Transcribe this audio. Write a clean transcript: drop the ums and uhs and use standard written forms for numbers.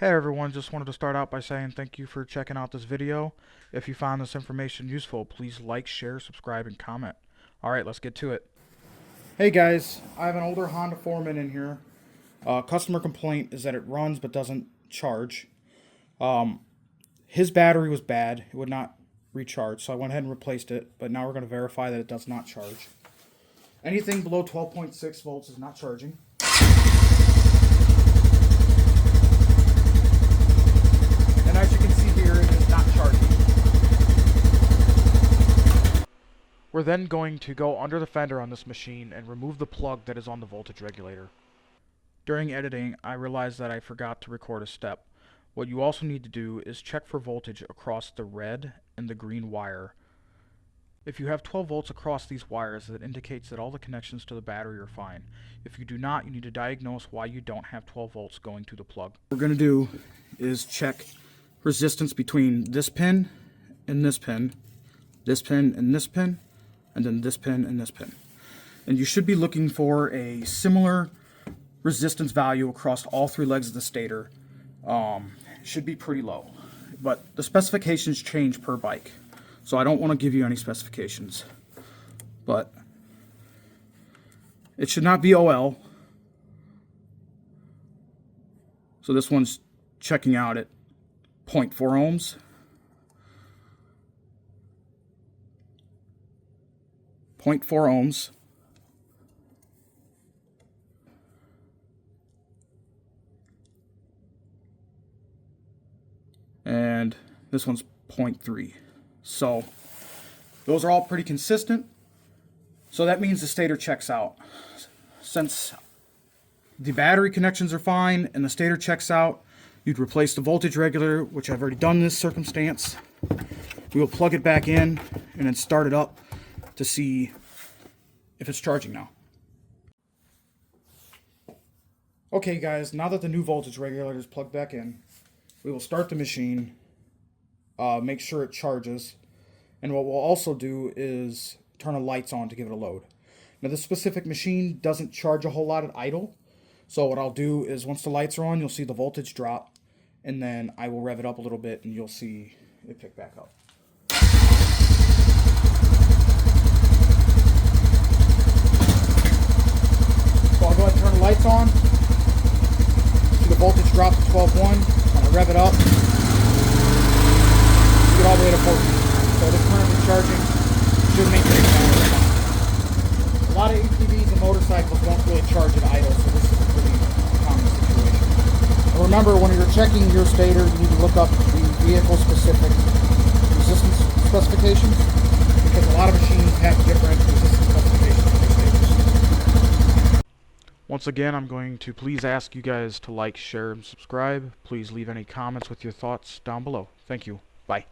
Hey everyone, just wanted to start out by saying thank you for checking out this video. If you found this information useful, please like, share, subscribe, and comment. Alright, let's get to it. Hey guys, I have an older Honda Foreman in here. Customer complaint is that it runs but doesn't charge. His battery was bad, it would not recharge, so I went ahead and replaced it, but now we're going to verify that it does not charge. Anything below 12.6 volts is not charging. And as you can see here, it is not charging. We're then going to go under the fender on this machine and remove the plug that is on the voltage regulator. During editing, I realized that I forgot to record a step. What you also need to do is check for voltage across the red and the green wire. If you have 12 volts across these wires, that indicates that all the connections to the battery are fine. If you do not, you need to diagnose why you don't have 12 volts going to the plug. What we're going to do is check resistance between this pin and this pin, this pin and this pin, and then this pin and this pin. And you should be looking for a similar resistance value across all three legs of the stator. Should be pretty low, but the specifications change per bike, so I don't want to give you any specifications, but it should not be OL. So this one's checking out at 0.4 ohms. 0.4 ohms. And this one's 0.3. So those are all pretty consistent. So that means the stator checks out. Since the battery connections are fine and the stator checks out, you'd replace the voltage regulator, which I've already done in this circumstance. We will plug it back in and then start it up to see if it's charging now. Okay guys, now that the new voltage regulator is plugged back in, we will start the machine, make sure it charges, and what we'll also do is turn the lights on to give it a load. Now this specific machine doesn't charge a whole lot at idle, so what I'll do is once the lights are on, you'll see the voltage drop, and then I will rev it up a little bit and you'll see it pick back up. So I'll go ahead and turn the lights on. See the voltage drop to 12.1. When I rev it up, you get all the way to 14. So it is currently charging. Should maintain that. A lot of ATVs and motorcycles don't really charge at idle, so this is a pretty common situation. And remember, when you're checking your stator, you need to look up the vehicle-specific resistance specifications, because a lot of machines have different resistance specifications for their stators. Once again, I'm going to please ask you guys to like, share, and subscribe. Please leave any comments with your thoughts down below. Thank you. Bye.